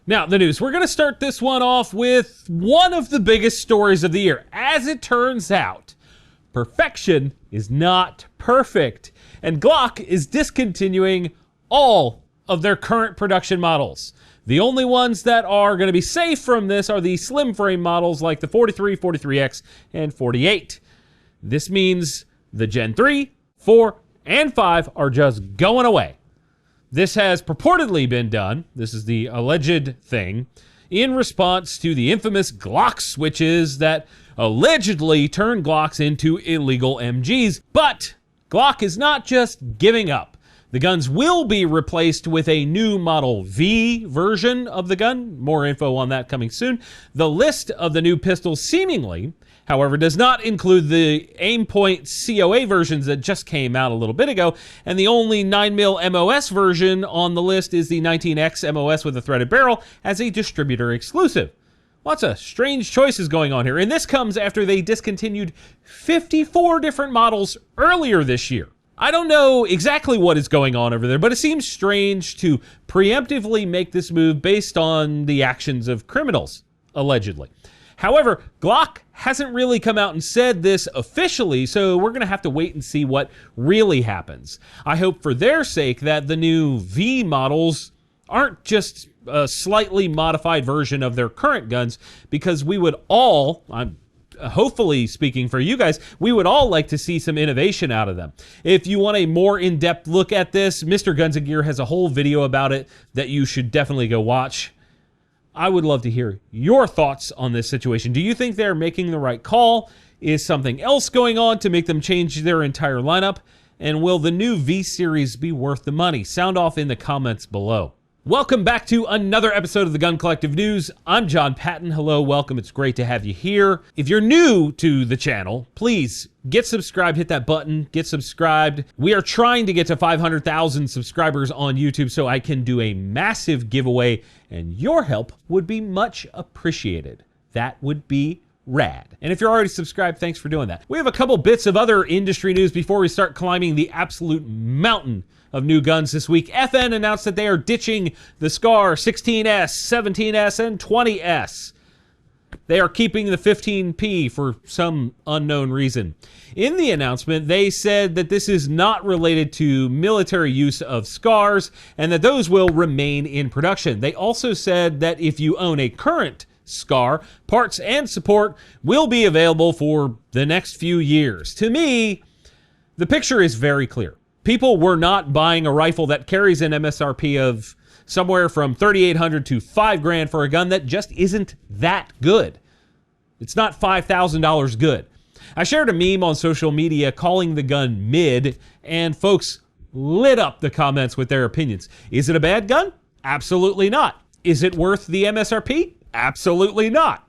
Now, the news. We're going to start this one off with one of the biggest stories of the year. As it turns out, perfection is not perfect, and Glock is discontinuing all of their current production models. The only ones that are going to be safe from this are the slim frame models like the 43, 43X, and 48. This means the Gen 3, 4, and 5 are just going away. This has purportedly been done, this is the alleged thing, in response to the infamous Glock switches that allegedly turned Glocks into illegal MGs. But Glock is not just giving up. The guns will be replaced with a new Model V version of the gun. More info on that coming soon. The list of the new pistols seemingly, however, does not include the Aimpoint COA versions that just came out a little bit ago, and the only 9mm MOS version on the list is the 19X MOS with a threaded barrel as a distributor exclusive. Lots of strange choices going on here, and this comes after they discontinued 54 different models earlier this year. I don't know exactly what is going on over there, but it seems strange to preemptively make this move based on the actions of criminals, allegedly. However, Glock hasn't really come out and said this officially, so we're going to have to wait and see what really happens. I hope for their sake that the new V models aren't just a slightly modified version of their current guns, because we would all, I'm hopefully speaking for you guys, we would all like to see some innovation out of them. If you want a more in-depth look at this, Mr. Guns and Gear has a whole video about it that you should definitely go watch. I would love to hear your thoughts on this situation. Do you think they're making the right call? Is something else going on to make them change their entire lineup? And will the new V-Series be worth the money? Sound off in the comments below. Welcome back to another episode of the Gun Collective News. I'm John Patton. Hello, welcome. It's great to have you here. If you're new to the channel, please get subscribed, hit that button, get subscribed. We are trying to get to 500,000 subscribers on YouTube so I can do a massive giveaway, and your help would be much appreciated. That would be rad. And if you're already subscribed, thanks for doing that. We have a couple bits of other industry news before we start climbing the absolute mountain of new guns this week. FN announced that they are ditching the SCAR 16S, 17S, and 20S. They are keeping the 15P for some unknown reason. In the announcement, they said that this is not related to military use of SCARs and that those will remain in production. They also said that if you own a current SCAR, parts and support will be available for the next few years. To me, the picture is very clear. People were not buying a rifle that carries an MSRP of somewhere from $3,800 to $5,000 for a gun that just isn't that good. It's not $5,000 good. I shared a meme on social media calling the gun mid, and folks lit up the comments with their opinions. Is it a bad gun? Absolutely not. Is it worth the MSRP? Absolutely not.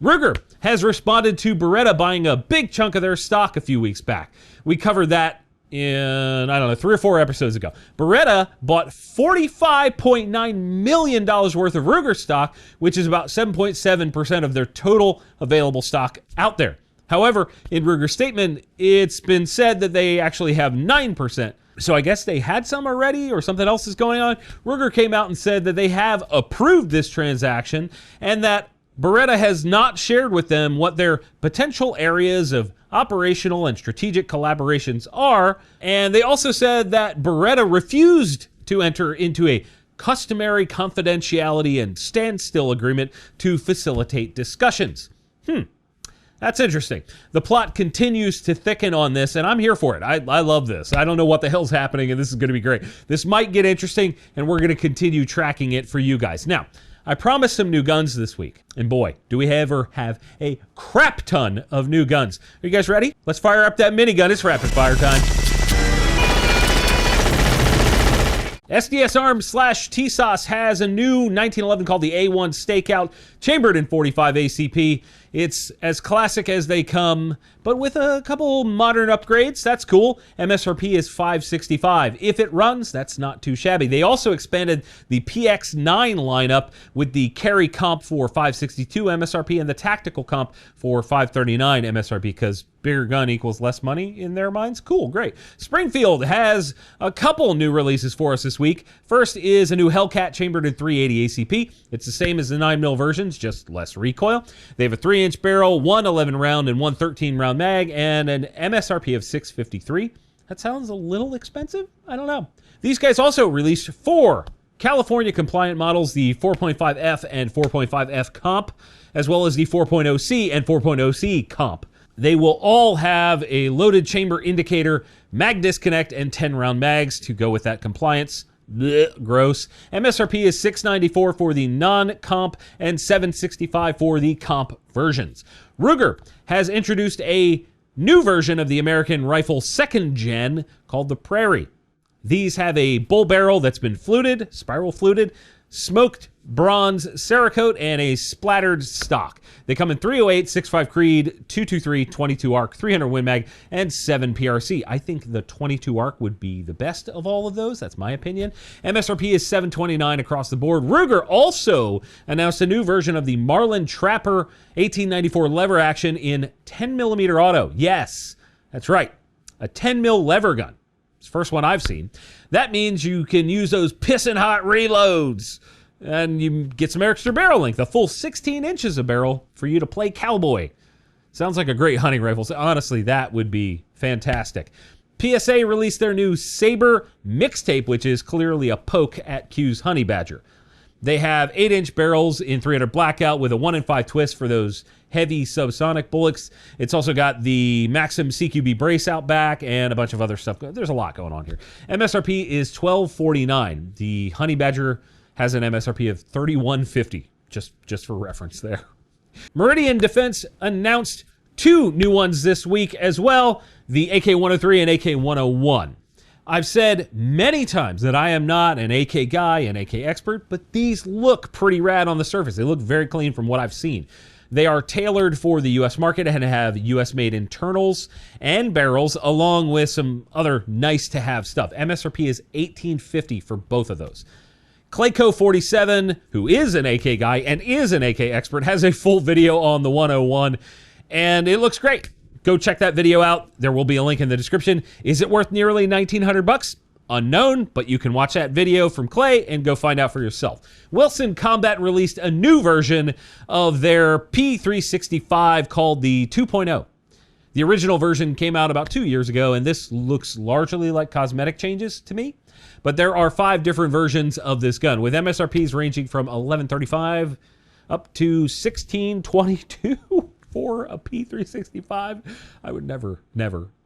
Ruger has responded to Beretta buying a big chunk of their stock a few weeks back. We covered that in, I don't know, 3 or 4 episodes ago. Beretta bought $45.9 million worth of Ruger stock, which is about 7.7% of their total available stock out there. However, in Ruger's statement, it's been said that they actually have 9%. So I guess they had some already, or something else is going on. Ruger came out and said that they have approved this transaction and that Beretta has not shared with them what their potential areas of operational and strategic collaborations are, and they also said that Beretta refused to enter into a customary confidentiality and standstill agreement to facilitate discussions. That's interesting. The plot continues to thicken on this, and I'm here for it. I love this. I don't know what the hell's happening, and this is going to be great. This might get interesting, and we're going to continue tracking it for you guys. Now, I promised some new guns this week, and boy, do we ever have a crap ton of new guns. Are you guys ready? Let's fire up that minigun. It's rapid fire time. SDS Arms / TSOS has a new 1911 called the A1 Stakeout, chambered in 45 ACP. It's as classic as they come, but with a couple modern upgrades. That's cool. MSRP is $565. If it runs, that's not too shabby. They also expanded the PX9 lineup with the carry comp for $562 MSRP and the tactical comp for $539 MSRP, because bigger gun equals less money in their minds. Cool, great. Springfield has a couple new releases for us this week. First is a new Hellcat chambered in 380 ACP. It's the same as the 9mm versions, just less recoil. They have a 3-inch barrel, one 11-round and one 13-round mag, and an MSRP of $653. That sounds a little expensive? I don't know. These guys also released 4 California compliant models, the 4.5F and 4.5F comp, as well as the 4.0C and 4.0C comp. They will all have a loaded chamber indicator, mag disconnect, and 10-round mags to go with that compliance. Blech, gross. MSRP is $694 for the non-comp and $765 for the comp versions. Ruger has introduced a new version of the American rifle 2nd gen called the Prairie. These have a bull barrel that's been fluted, spiral fluted, smoked bronze Cerakote, and a splattered stock. They come in 308, 6.5 Creed, 223, 22 ARC, 300 Win Mag, and 7 PRC. I think the 22 ARC would be the best of all of those. That's my opinion. MSRP is $729 across the board. Ruger also announced a new version of the Marlin Trapper 1894 lever action in 10mm auto. Yes, that's right. A 10mm lever gun. It's the first one I've seen. That means you can use those pissin' hot reloads and you get some extra barrel length, a full 16 inches of barrel for you to play cowboy. Sounds like a great hunting rifle. So honestly, that would be fantastic. PSA released their new Saber mixtape, which is clearly a poke at Q's Honey Badger. They have 8-inch barrels in 300 blackout with a 1-in-5 twist for those heavy subsonic bullets. It's also got the Maxim CQB brace out back and a bunch of other stuff. There's a lot going on here. MSRP is $1249. The Honey Badger has an MSRP of $3150, just for reference there. Meridian Defense announced 2 new ones this week as well, the AK-103 and AK-101. I've said many times that I am not an AK guy, an AK expert, but these look pretty rad on the surface. They look very clean from what I've seen. They are tailored for the US market and have US-made internals and barrels, along with some other nice-to-have stuff. MSRP is $1850 for both of those. Clayco47, who is an AK guy and is an AK expert, has a full video on the 101, and it looks great. Go check that video out. There will be a link in the description. Is it worth nearly $1,900? Unknown, but you can watch that video from Clay and go find out for yourself. Wilson Combat released a new version of their P365 called the 2.0. The original version came out about 2 years ago, and this looks largely like cosmetic changes to me. But there are 5 different versions of this gun, with MSRPs ranging from $1135 up to $1622 for a P365. I would never.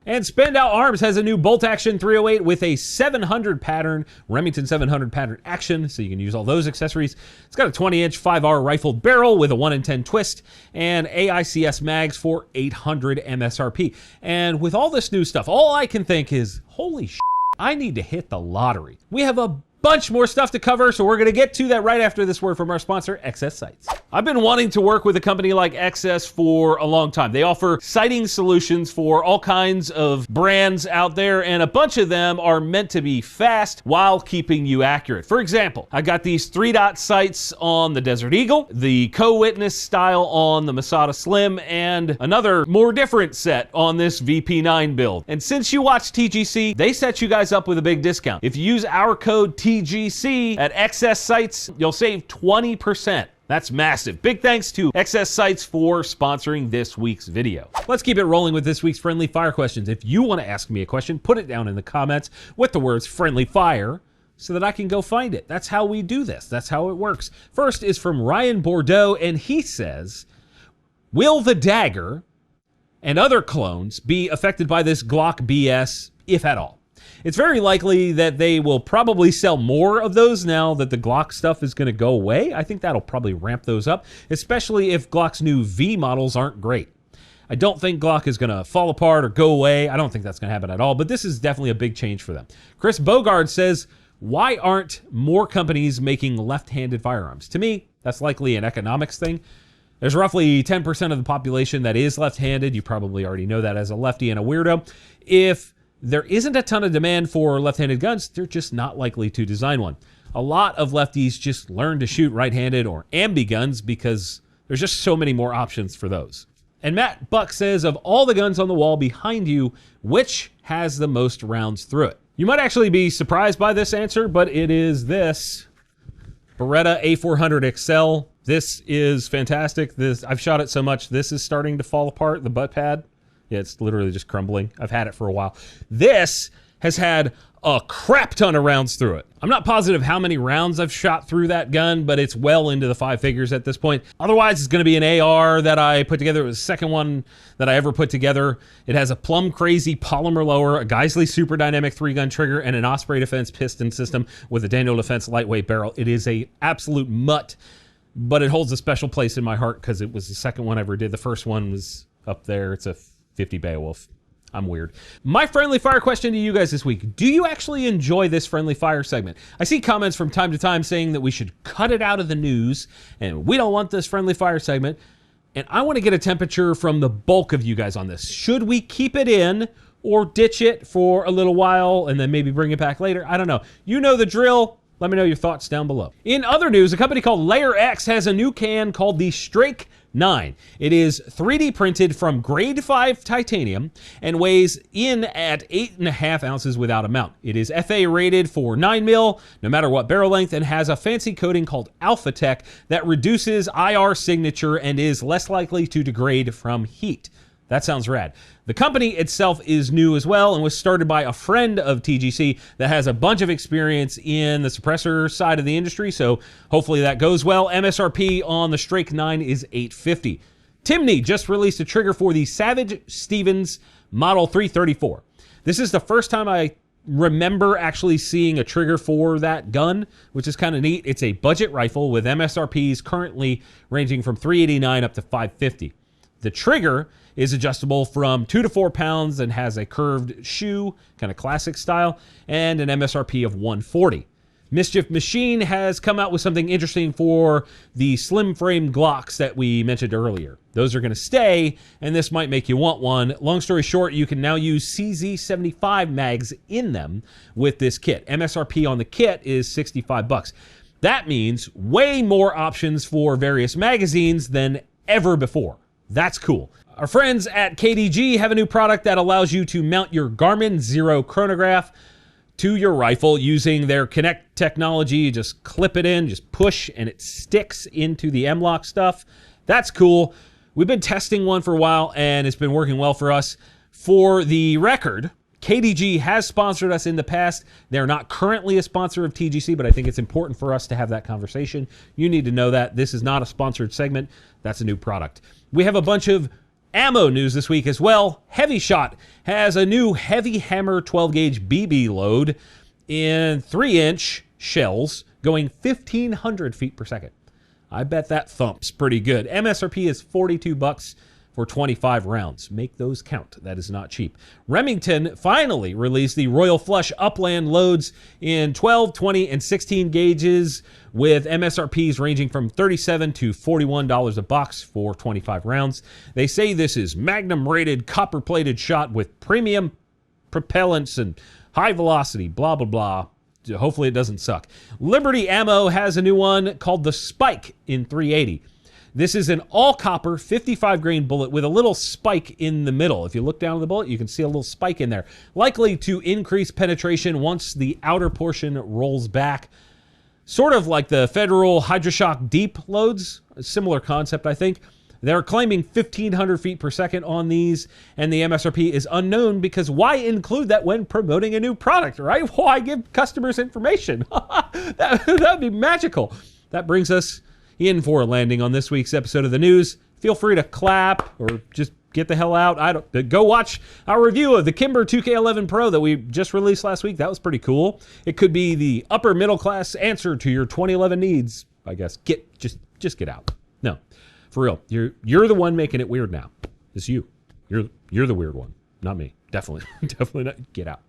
And Spend Out Arms has a new bolt action 308 with a 700 pattern, Remington 700 pattern action, so you can use all those accessories. It's got a 20-inch 5R rifled barrel with a 1-in-10 twist and AICS mags for $800 MSRP. And with all this new stuff, all I can think is, holy shit, I need to hit the lottery. We have a bunch more stuff to cover, so we're going to get to that right after this word from our sponsor, XS Sights. I've been wanting to work with a company like XS for a long time. They offer sighting solutions for all kinds of brands out there, and a bunch of them are meant to be fast while keeping you accurate. For example, I got these 3-dot sights on the Desert Eagle, the Co-Witness style on the Masada Slim, and another more different set on this VP9 build. And since you watch TGC, they set you guys up with a big discount. If you use our code TGC at XS Sights, you'll save 20%. That's massive. Big thanks to XS Sights for sponsoring this week's video. Let's keep it rolling with this week's Friendly Fire questions. If you want to ask me a question, put it down in the comments with the words Friendly Fire so that I can go find it. That's how we do this. That's how it works. First is from Ryan Bordeaux, and he says, will the Dagger and other clones be affected by this Glock BS, if at all? It's very likely that they will probably sell more of those now that the Glock stuff is going to go away. I think that'll probably ramp those up, especially if Glock's new V models aren't great. I don't think Glock is going to fall apart or go away. I don't think that's going to happen at all, but this is definitely a big change for them. Chris Bogard says, why aren't more companies making left-handed firearms? To me, that's likely an economics thing. There's roughly 10% of the population that is left-handed. You probably already know that as a lefty and a weirdo. If there isn't a ton of demand for left-handed guns, they're just not likely to design one. A lot of lefties just learn to shoot right-handed or ambi guns because there's just so many more options for those. And Matt Buck says, of all the guns on the wall behind you, which has the most rounds through it? You might actually be surprised by this answer, but it is this Beretta A400 XL. This is fantastic. I've shot it so much, this is starting to fall apart, the butt pad. Yeah, it's literally just crumbling. I've had it for a while. This has had a crap ton of rounds through it. I'm not positive how many rounds I've shot through that gun, but it's well into the 5 figures at this point. Otherwise, it's going to be an AR that I put together. It was the second one that I ever put together. It has a Plum Crazy polymer lower, a Geisley Super Dynamic 3-gun trigger, and an Osprey Defense piston system with a Daniel Defense lightweight barrel. It is a absolute mutt, but it holds a special place in my heart because it was the second one I ever did. The first one was up there. It's a 50 Beowulf. I'm weird. My friendly fire question to you guys this week. Do you actually enjoy this friendly fire segment? I see comments from time to time saying that we should cut it out of the news and we don't want this friendly fire segment. And I want to get a temperature from the bulk of you guys on this. Should we keep it in or ditch it for a little while and then maybe bring it back later? I don't know. You know the drill. Let me know your thoughts down below. In other news, a company called Layer X has a new can called the Strake 9. It is 3D printed from grade 5 titanium and weighs in at 8.5 ounces without a mount. It is FA rated for 9mm, no matter what barrel length, and has a fancy coating called Alpha Tech that reduces IR signature and is less likely to degrade from heat. That sounds rad. The company itself is new as well and was started by a friend of TGC that has a bunch of experience in the suppressor side of the industry, so hopefully that goes well. MSRP on the Strake 9 is $850. Timney just released a trigger for the Savage Stevens Model 334. This is the first time I remember actually seeing a trigger for that gun, which is kind of neat. It's a budget rifle with MSRPs currently ranging from $389 up to $550. The trigger is adjustable from 2 to 4 pounds and has a curved shoe, kind of classic style, and an MSRP of $140. Mischief Machine has come out with something interesting for the slim frame Glocks that we mentioned earlier. Those are going to stay, and this might make you want one. Long story short, you can now use CZ75 mags in them with this kit. MSRP on the kit is $65. That means way more options for various magazines than ever before. That's cool. Our friends at KDG have a new product that allows you to mount your Garmin Zero chronograph to your rifle using their Connect technology. You just clip it in, just push, and it sticks into the M-LOK stuff. That's cool. We've been testing one for a while, and it's been working well for us. For the record, KDG has sponsored us in the past. They're not currently a sponsor of TGC, but I think it's important for us to have that conversation. You need to know that. This is not a sponsored segment. That's a new product. We have a bunch of ammo news this week as well. Heavy Shot has a new Heavy Hammer 12-gauge BB load in 3-inch shells going 1,500 feet per second. I bet that thumps pretty good. MSRP is $42 for 25 rounds. Make those count. That is not cheap. Remington finally released the Royal Flush Upland loads in 12, 20, and 16 gauges with MSRPs ranging from $37 to $41 a box for 25 rounds. They say this is Magnum-rated, copper-plated shot with premium propellants and high velocity, blah, blah, blah. Hopefully it doesn't suck. Liberty Ammo has a new one called the Spike in 380. This is an all-copper 55-grain bullet with a little spike in the middle. If you look down at the bullet, you can see a little spike in there, likely to increase penetration once the outer portion rolls back. Sort of like the Federal Hydroshock Deep loads, a similar concept, I think. They're claiming 1,500 feet per second on these, and the MSRP is unknown because why include that when promoting a new product, right? Why give customers information? That would be magical. That brings us in for a landing on this week's episode of the news. Feel free to clap or just get the hell out. Go watch our review of the Kimber 2K11 Pro that we just released last week. That was pretty cool. It could be the upper middle class answer to your 2011 needs, I guess. Just get out. No, for real. You're the one making it weird now. It's you. You're the weird one, not me. Definitely not. Get out.